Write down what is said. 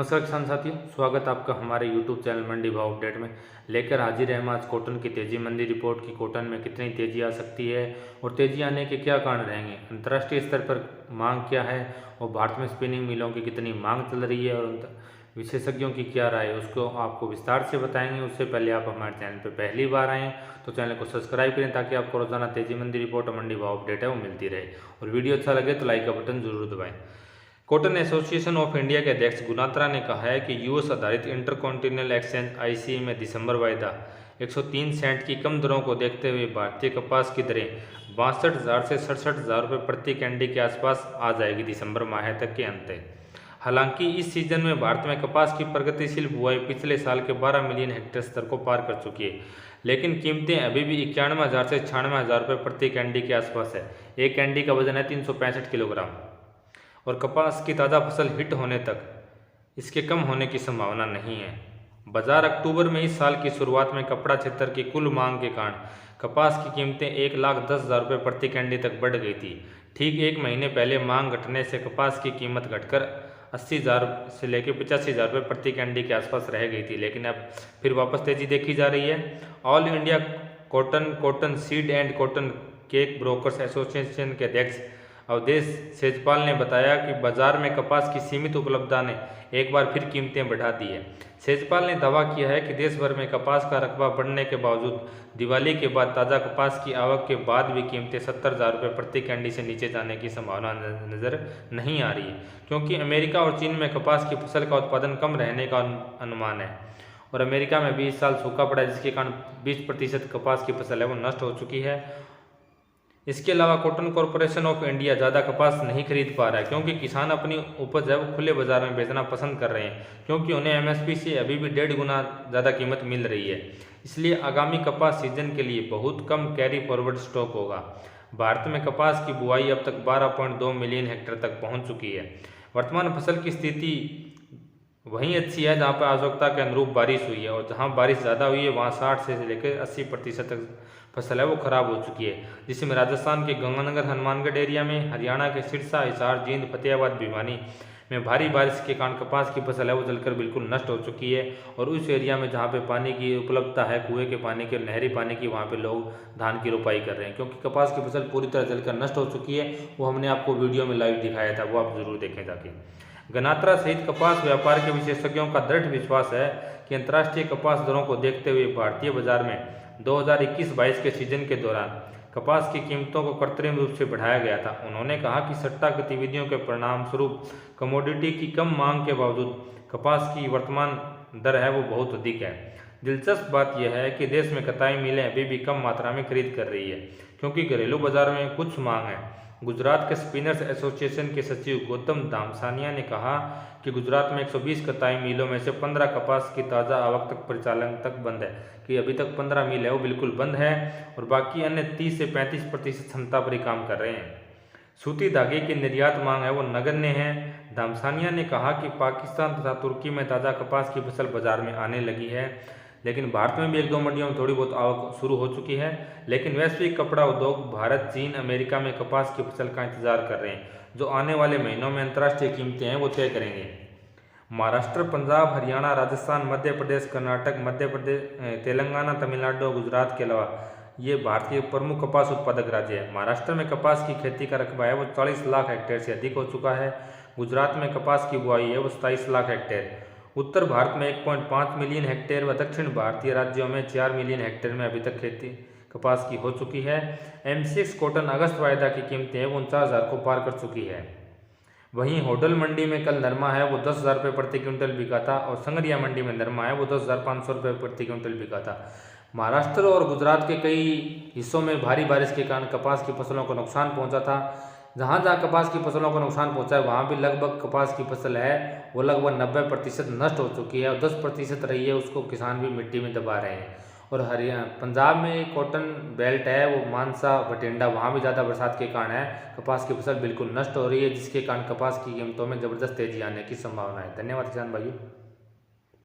नमस्कार किसान साथियों, स्वागत आपका हमारे YouTube चैनल मंडी भाव अपडेट में। लेकर हाजिर है हम आज कॉटन की तेजी मंदी रिपोर्ट की कॉटन में कितनी तेजी आ सकती है और तेजी आने के क्या कारण रहेंगे, अंतर्राष्ट्रीय स्तर पर मांग क्या है और भारत में स्पिनिंग मिलों की कितनी मांग चल रही है और विशेषज्ञों की क्या राय है, उसको आपको विस्तार से बताएंगे। उससे पहले आप हमारे चैनल पर पहली बार आएँ तो चैनल को सब्सक्राइब करें ताकि आपको रोजाना तेजी मंदी रिपोर्ट और मंडी भाव अपडेट है वो मिलती रहे। और वीडियो अच्छा लगे तो लाइक का बटन जरूर दबाएं। कॉटन एसोसिएशन ऑफ इंडिया के अध्यक्ष गुनात्रा ने कहा है कि यूएस आधारित इंटरकॉन्टिनेंटल एक्सचेंज आईसीई में दिसंबर वायदा 103 सेंट की कम दरों को देखते हुए भारतीय कपास की दरें 62,000 से 67,000 रुपये प्रति कैंडी के आसपास आ जाएगी दिसंबर माह तक के अंत तक। हालांकि इस सीजन में भारत में कपास की प्रगतिशील बुआई पिछले साल के 12 मिलियन हेक्टेयर स्तर को पार कर चुकी है, लेकिन कीमतें अभी भी 91,000 से 96,000 रुपये प्रति कैंडी के आसपास है। एक कैंडी का वजन है 365 किलोग्राम और कपास की ताज़ा फसल हिट होने तक इसके कम होने की संभावना नहीं है। बाजार अक्टूबर में इस साल की शुरुआत में कपड़ा क्षेत्र की कुल मांग के कारण कपास की कीमतें 1,10,000 रुपये प्रति कैंडी तक बढ़ गई थी। ठीक एक महीने पहले मांग घटने से कपास की कीमत घटकर 80,000 से लेकर 85,000 रुपये प्रति कैंडी के आसपास रह गई थी, लेकिन अब फिर वापस तेजी देखी जा रही है। All India cotton seed and cotton cake brokers association के अध्यक्ष अवधेश सेजपाल ने बताया कि बाजार में कपास की सीमित उपलब्धता ने एक बार फिर कीमतें बढ़ा दी है। सेजपाल ने दावा किया है कि देश भर में कपास का रकबा बढ़ने के बावजूद दिवाली के बाद ताज़ा कपास की आवक के बाद भी कीमतें 70,000 रुपये प्रति कैंडी से नीचे जाने की संभावना नजर नहीं आ रही है, क्योंकि अमेरिका और चीन में कपास की फसल का उत्पादन कम रहने का अनुमान है और अमेरिका में भी इस साल सूखा पड़ा है, जिसके कारण 20% कपास की फसल है वो नष्ट हो चुकी है। इसके अलावा कॉटन कॉरपोरेशन ऑफ इंडिया ज़्यादा कपास नहीं खरीद पा रहा है, क्योंकि किसान अपनी उपज है वो खुले बाजार में बेचना पसंद कर रहे हैं, क्योंकि उन्हें एमएसपी से अभी भी 1.5 गुना ज़्यादा कीमत मिल रही है। इसलिए आगामी कपास सीजन के लिए बहुत कम कैरी फॉरवर्ड स्टॉक होगा। भारत में कपास की बुआई अब तक 12.2 मिलियन हेक्टेयर तक पहुँच चुकी है। वर्तमान फसल की स्थिति वहीं अच्छी है जहाँ पर आवश्यकता के अनुरूप बारिश हुई है, और जहाँ बारिश ज़्यादा हुई है वहाँ 60 से लेकर 80% तक फसल है वो खराब हो चुकी है, जिसमें राजस्थान के गंगानगर हनुमानगढ़ एरिया में, हरियाणा के सिरसा, हिसार, जींद, फतेहाबाद, भिवानी में भारी बारिश के कारण कपास की फसल है वो जलकर बिल्कुल नष्ट हो चुकी है। और उस एरिया में जहाँ पे पानी की उपलब्धता है, कुएं के पानी के, नहरी पानी की, वहाँ पे लोग धान की रोपाई कर रहे हैं, क्योंकि कपास की फसल पूरी तरह जलकर नष्ट हो चुकी है। वो हमने आपको वीडियो में लाइव दिखाया था, वो आप जरूर देखें जाके। गनात्रा सहित कपास व्यापार के विशेषज्ञों का दृढ़ विश्वास है कि अंतर्राष्ट्रीय कपास दरों को देखते हुए भारतीय बाजार में 2021-22 के सीजन के दौरान कपास की कीमतों को कृत्रिम रूप से बढ़ाया गया था। उन्होंने कहा कि सट्टा गतिविधियों के परिणाम स्वरूप कमोडिटी की कम मांग के बावजूद कपास की वर्तमान दर है वो बहुत अधिक है। दिलचस्प बात यह है कि देश में कताई मिलें अभी भी कम मात्रा में खरीद कर रही है, क्योंकि घरेलू बाजार में कुछ मांग है। गुजरात के स्पिनर्स एसोसिएशन के सचिव गौतम धामसानिया ने कहा कि गुजरात में 120 कताई मिलों में से 15 कपास की ताज़ा आवक तक परिचालन तक बंद है, कि अभी तक 15 मिल है वो बिल्कुल बंद है और बाकी अन्य 30 से 35% क्षमता पर ही काम कर रहे हैं। सूती धागे की निर्यात मांग है वो नगण्य है। धामसानिया ने कहा कि पाकिस्तान तथा तुर्की में ताज़ा कपास की फसल बाजार में आने लगी है, लेकिन भारत में भी 1-2 मंडियों में थोड़ी बहुत आवक शुरू हो चुकी है। लेकिन वैश्विक कपड़ा उद्योग भारत, चीन, अमेरिका में कपास की फसल का इंतजार कर रहे हैं, जो आने वाले महीनों में अंतर्राष्ट्रीय कीमतें हैं वो तय करेंगे। महाराष्ट्र, पंजाब, हरियाणा, राजस्थान, मध्य प्रदेश, कर्नाटक, मध्य प्रदेश, तेलंगाना, तमिलनाडु और गुजरात के अलावा ये भारत के प्रमुख कपास उत्पादक राज्य है। महाराष्ट्र में कपास की खेती का रकबा है वो 40 लाख हेक्टेयर से अधिक हो चुका है। गुजरात में कपास की बुआई है वो 27 लाख हेक्टेयर। उत्तर भारत में 1.5 मिलियन हेक्टेयर व दक्षिण भारतीय राज्यों में 4 मिलियन हेक्टेयर में अभी तक खेती कपास की हो चुकी है। M6 कॉटन अगस्त वायदा की कीमतें हैं वो 49,000 को पार कर चुकी है। वहीं होडल मंडी में कल नरमा है वो 10,000 रुपये प्रति क्विंटल बिका था और संगरिया मंडी में नरमा है वो 10,500 रुपये प्रति क्विंटल बिका था। महाराष्ट्र और गुजरात के कई हिस्सों में भारी बारिश के कारण कपास की फसलों को नुकसान पहुंचा था। जहाँ जहाँ कपास की फसलों को नुकसान पहुंचा है वहाँ भी लगभग कपास की फसल है वो लगभग 90% नष्ट हो चुकी है और 10% रही है उसको किसान भी मिट्टी में दबा रहे हैं। और हरियाणा, पंजाब में कॉटन बेल्ट है वो मानसा, बठिंडा, वहाँ भी ज़्यादा बरसात के कारण है कपास की फसल बिल्कुल नष्ट हो रही है, जिसके कारण कपास की कीमतों में ज़बरदस्त तेजी आने की संभावना है। धन्यवाद किसान भाइयों।